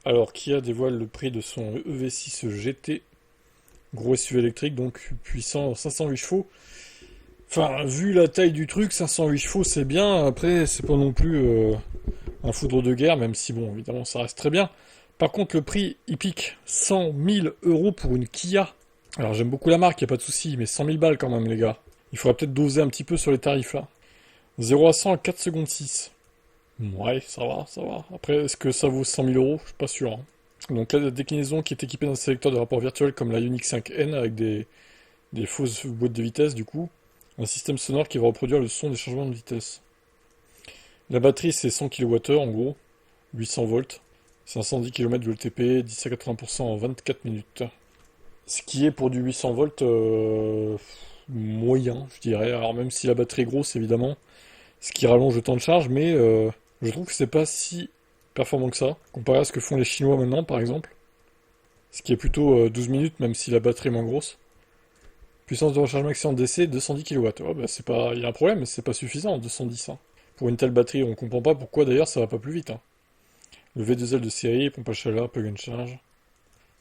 Alors, Kia dévoile le prix de son EV6 GT, gros SUV électrique, donc puissant 508 chevaux. Enfin, vu la taille du truc, 508 chevaux c'est bien, après c'est pas non plus un foudre de guerre, même si bon, évidemment ça reste très bien. Par contre, le prix, il pique 100 000 euros pour une Kia. Alors j'aime beaucoup la marque, y a pas de souci, mais 100 000 balles quand même les gars. Il faudrait peut-être doser un petit peu sur les tarifs là. 0 à 100 à 4 secondes 6. Ouais, ça va, ça va. Après, est-ce que ça vaut 100 000 euros? Je suis pas sûr, hein. Donc là, la déclinaison qui est équipée d'un sélecteur de rapport virtuel comme la Ioniq 5N avec des fausses boîtes de vitesse du coup. Un système sonore qui va reproduire le son des changements de vitesse. La batterie c'est 100 kWh en gros, 800 volts, 510 km de LTP, 10 à 80% en 24 minutes. Ce qui est pour du 800 volts moyen, je dirais. Alors même si la batterie est grosse évidemment, ce qui rallonge le temps de charge, mais je trouve que c'est pas si performant que ça, comparé à ce que font les Chinois maintenant par exemple. Ce qui est plutôt 12 minutes même si la batterie est moins grosse. Puissance de recharge maximum DC 210 kW. Oh, bah, c'est pas... Il y a un problème, mais c'est pas suffisant, 210. Hein. Pour une telle batterie, on comprend pas pourquoi d'ailleurs ça va pas plus vite. Hein. Le V2L de série, pompe à chaleur, plug and charge.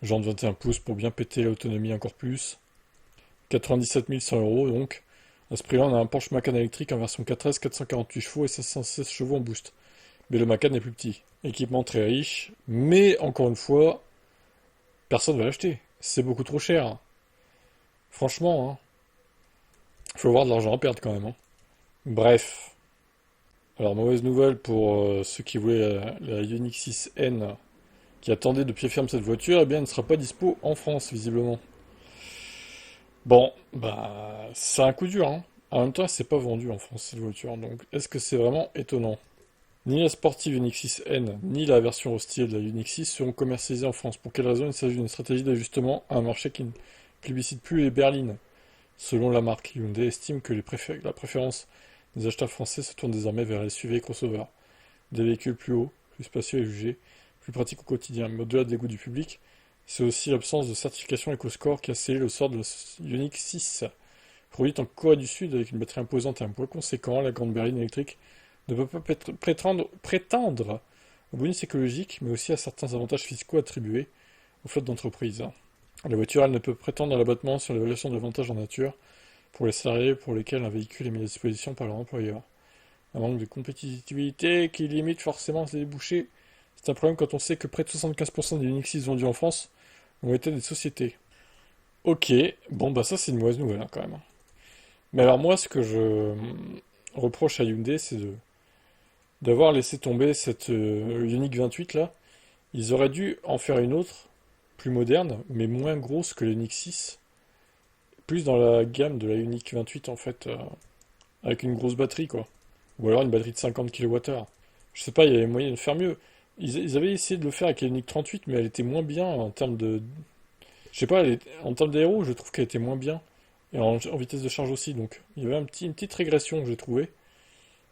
Jante 21 pouces pour bien péter l'autonomie encore plus. 97 100 euros donc. À ce prix-là, on a un Porsche Macan électrique en version 4S, 448 chevaux et 516 chevaux en boost. Mais le Macan est plus petit. Équipement très riche, mais encore une fois, personne va l'acheter. C'est beaucoup trop cher. Hein. Franchement, hein. Faut avoir de l'argent à perdre quand même. Hein. Bref. Alors, mauvaise nouvelle pour ceux qui voulaient la Ioniq 6N qui attendait de pied ferme cette voiture, eh bien, elle ne sera pas dispo en France, visiblement. Bon, bah, c'est un coup dur, hein. En même temps, c'est pas vendu en France, cette voiture, donc est-ce que c'est vraiment étonnant? Ni la sportive Ioniq 6N, ni la version hostile de la Ioniq 6 seront commercialisées en France. Pour quelle raison? Il s'agit d'une stratégie d'ajustement à un marché qui ne plébiscite plus les berlines. Selon la marque, Hyundai estime que la préférence des acheteurs français se tourne désormais vers les SUV et crossovers. Des véhicules plus hauts, plus spacieux et jugés, plus pratiques au quotidien. Mais au-delà des goûts du public, c'est aussi l'absence de certification EcoScore qui a scellé le sort de la Ioniq 6. Produite en Corée du Sud avec une batterie imposante et un poids conséquent, la grande berline électrique ne peut pas prétendre au bonus écologique, mais aussi à certains avantages fiscaux attribués aux flottes d'entreprises. La voiture, elle ne peut prétendre à l'abattement sur l'évaluation d'avantages en nature pour les salariés pour lesquels un véhicule est mis à disposition par leur employeur. Un manque de compétitivité qui limite forcément ses débouchés. C'est un problème quand on sait que près de 75% des Unix 6 vendus en France ont été des sociétés. Ok, bon bah ça c'est une mauvaise nouvelle hein, quand même. Mais alors moi ce que je reproche à Hyundai c'est d'avoir laissé tomber cette Ioniq 28 là. Ils auraient dû en faire une autre, plus moderne, mais moins grosse que l'Ioniq 6. Plus dans la gamme de la Ioniq 28 en fait, avec une grosse batterie quoi. Ou alors une batterie de 50 kWh. Je sais pas, il y avait moyen de faire mieux. Ils avaient essayé de le faire avec la Ioniq 38, mais elle était moins bien en termes de... Je sais pas, en termes d'aéro, je trouve qu'elle était moins bien. Et en vitesse de charge aussi, donc il y avait une petite régression que j'ai trouvé.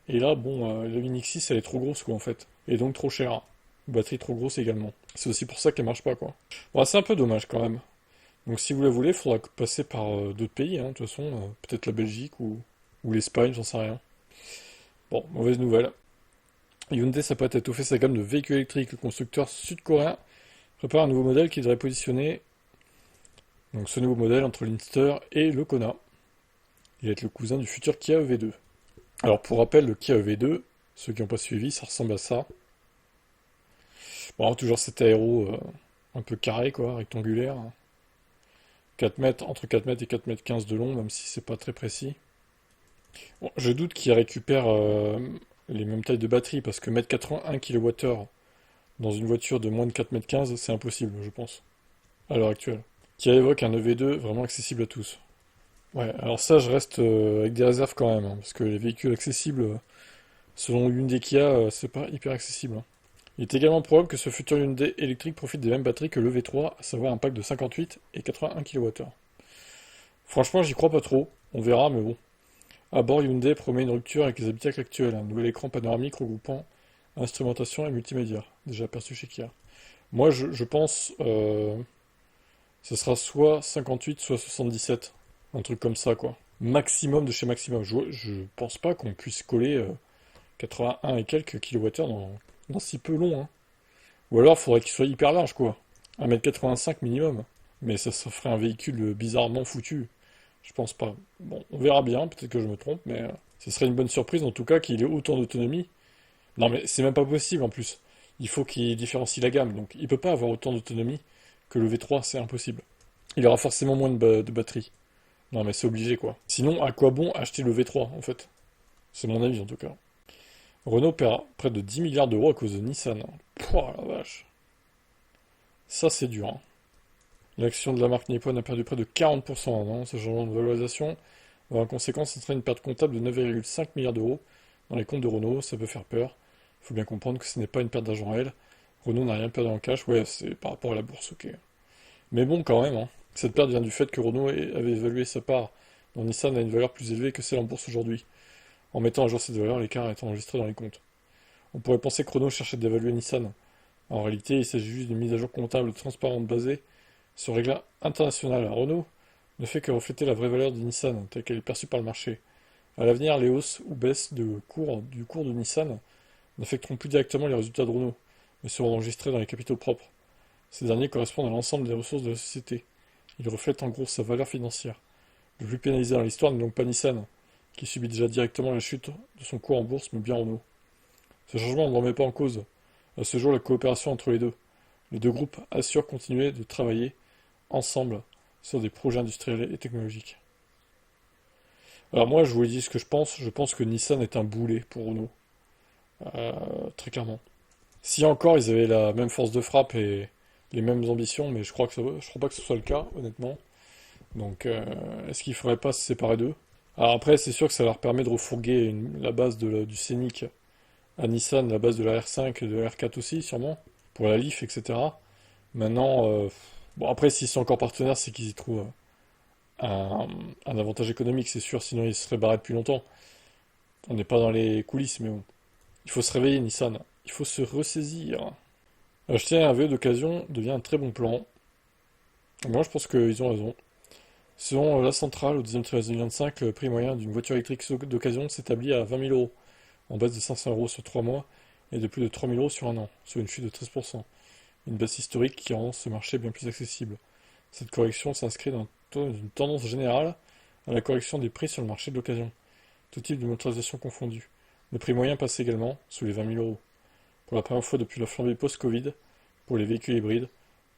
Et là, bon, la Ioniq 6, elle est trop grosse quoi en fait. Et donc trop chère. Batterie trop grosse également. C'est aussi pour ça qu'elle marche pas quoi. Bon, c'est un peu dommage quand même. Donc si vous la voulez, il faudra passer par d'autres pays, hein, de toute façon, peut-être la Belgique ou l'Espagne, j'en sais rien. Bon, mauvaise nouvelle. Hyundai s'apprête à étoffer sa gamme de véhicules électriques. Le constructeur sud-coréen prépare un nouveau modèle qui devrait positionner donc ce nouveau modèle entre l'Inster et le Kona. Il va être le cousin du futur Kia EV2. Alors pour rappel, le Kia EV2, ceux qui n'ont pas suivi, ça ressemble à ça. Bon, toujours cet aéro un peu carré, quoi, rectangulaire. 4 mètres, entre 4 mètres et 4 mètres 15 de long, même si c'est pas très précis. Bon, je doute qu'il récupère les mêmes tailles de batterie, parce que mettre 81 kWh dans une voiture de moins de 4 mètres 15, c'est impossible, je pense, à l'heure actuelle. Qui évoque un EV2 vraiment accessible à tous. Ouais, alors ça, je reste avec des réserves quand même, hein, parce que les véhicules accessibles, selon Hyundai Kia, c'est pas hyper accessible. Hein. Il est également probable que ce futur Hyundai électrique profite des mêmes batteries que le V3, à savoir un pack de 58 et 81 kWh. Franchement, j'y crois pas trop, on verra, mais bon. À bord, Hyundai promet une rupture avec les habitacles actuels, un nouvel écran panoramique regroupant instrumentation et multimédia, déjà aperçu chez Kia. Moi, je pense ce sera soit 58, soit 77. Un truc comme ça, quoi. Maximum de chez maximum. Je pense pas qu'on puisse coller 81 et quelques kilowattheures dans si peu long. Hein. Ou alors, il faudrait qu'il soit hyper large, quoi. 1,85 m minimum. Mais ça ferait un véhicule bizarrement foutu. Je pense pas. Bon, on verra bien, peut-être que je me trompe, mais ce serait une bonne surprise en tout cas qu'il ait autant d'autonomie. Non, mais c'est même pas possible en plus. Il faut qu'il différencie la gamme, donc il peut pas avoir autant d'autonomie que le V3, c'est impossible. Il aura forcément moins de batterie. Non, mais c'est obligé quoi. Sinon, à quoi bon acheter le V3 en fait? C'est mon avis en tout cas. Renault perd près de 10 milliards d'euros à cause de Nissan. Pouah la vache. Ça c'est dur, hein. L'action de la marque Nippon a perdu près de 40% en un an. Ce changement de valorisation va en conséquence entraîner une perte comptable de 9,5 milliards d'euros dans les comptes de Renault. Ça peut faire peur. Il faut bien comprendre que ce n'est pas une perte d'argent réelle. Renault n'a rien perdu en cash. Ouais, c'est par rapport à la bourse, ok. Mais bon, quand même, hein. Cette perte vient du fait que Renault avait évalué sa part dans Nissan à une valeur plus élevée que celle en bourse aujourd'hui. En mettant à jour cette valeur, l'écart est enregistré dans les comptes. On pourrait penser que Renault cherchait d'évaluer Nissan. En réalité, il s'agit juste d'une mise à jour comptable transparente basée sur règles internationales. Renault ne fait que refléter la vraie valeur de Nissan, telle qu'elle est perçue par le marché. À l'avenir, les hausses ou baisses du cours de Nissan n'affecteront plus directement les résultats de Renault, mais seront enregistrés dans les capitaux propres. Ces derniers correspondent à l'ensemble des ressources de la société. Ils reflètent en gros sa valeur financière. Le plus pénalisé dans l'histoire n'est donc pas Nissan, qui subit déjà directement la chute de son cours en bourse, mais bien Renault. Ce changement ne remet pas en cause, à ce jour, la coopération entre les deux. Les deux groupes assurent continuer de travailler ensemble sur des projets industriels et technologiques. Alors moi, je vous dis ce que je pense. Je pense que Nissan est un boulet pour Renault. Euh, Très clairement. Si encore ils avaient la même force de frappe et les mêmes ambitions, mais je crois pas que ce soit le cas, honnêtement. Donc, est-ce qu'il faudrait pas se séparer d'eux? Alors après, c'est sûr que ça leur permet de refourguer la base du Scénic à Nissan, la base de la R5 et de la R4 aussi, sûrement, pour la Leaf, etc. Maintenant, bon après, s'ils sont encore partenaires, c'est qu'ils y trouvent un, un avantage économique, c'est sûr, sinon ils se seraient barrés depuis longtemps. On n'est pas dans les coulisses, mais bon. Il faut se réveiller, Nissan. Il faut se ressaisir. Acheter un VE d'occasion devient un très bon plan. Moi, je pense qu'ils ont raison. Selon la centrale, au deuxième trimestre 2025, le prix moyen d'une voiture électrique d'occasion s'établit à 20 000 euros, en baisse de 500 euros sur 3 mois et de plus de 3 000 euros sur un an, soit une chute de 13%. Une baisse historique qui rend ce marché bien plus accessible. Cette correction s'inscrit dans une tendance générale à la correction des prix sur le marché de l'occasion, tout type de motorisation confondu. Le prix moyen passe également sous les 20 000 euros. Pour la première fois depuis la flambée post-Covid, pour les véhicules hybrides,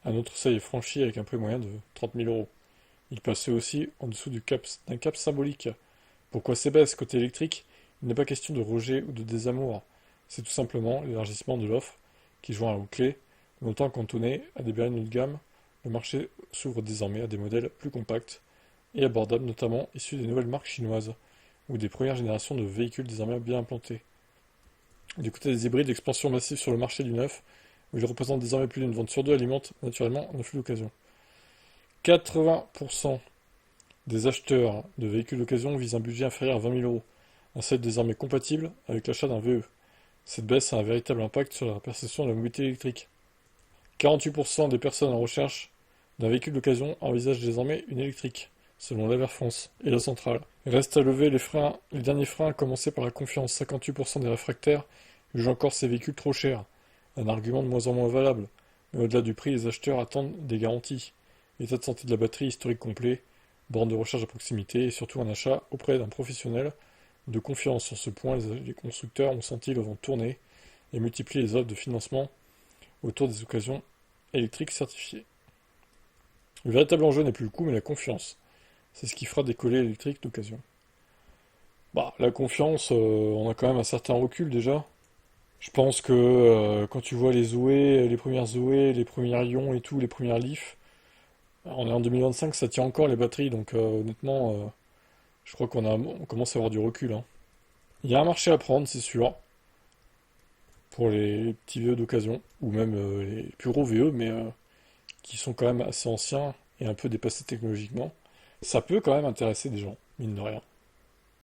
un autre seuil est franchi avec un prix moyen de 30 000 euros. Il passait aussi en dessous d'un cap symbolique. Pourquoi ces baisses côté électrique? Il n'est pas question de rejet ou de désamour. C'est tout simplement l'élargissement de l'offre qui joue un rôle clé. Longtemps cantonné à des berlines haut de gamme, le marché s'ouvre désormais à des modèles plus compacts et abordables, notamment issus des nouvelles marques chinoises ou des premières générations de véhicules désormais bien implantés. Du côté des hybrides, l'expansion massive sur le marché du neuf, où ils représentent désormais plus d'une vente sur deux, alimente naturellement un flux d'occasion. 80% des acheteurs de véhicules d'occasion visent un budget inférieur à 20 000 euros, un seuil désormais compatible avec l'achat d'un VE. Cette baisse a un véritable impact sur la perception de la mobilité électrique. 48% des personnes en recherche d'un véhicule d'occasion envisagent désormais une électrique, selon l'Aver France et la centrale. Reste à lever les derniers freins, à commencer par la confiance. 58% des réfractaires jugent encore ces véhicules trop chers, un argument de moins en moins valable. Mais au-delà du prix, les acheteurs attendent des garanties. L'état de santé de la batterie historique complet, borne de recharge à proximité et surtout un achat auprès d'un professionnel de confiance. Sur ce point, les constructeurs ont senti le vent tourner et multiplié les offres de financement autour des occasions électriques certifiées. Le véritable enjeu n'est plus le coût mais la confiance. C'est ce qui fera décoller l'électrique d'occasion. Bah, la confiance, on a quand même un certain recul déjà. Je pense que quand tu vois les premières Zoé, les premières Ion et tout, les premières Leaf, on est en 2025, ça tient encore les batteries, donc honnêtement, je crois on commence à avoir du recul, hein. Il y a un marché à prendre, c'est sûr, pour les petits VE d'occasion, ou même les plus gros VE, mais qui sont quand même assez anciens et un peu dépassés technologiquement. Ça peut quand même intéresser des gens, mine de rien.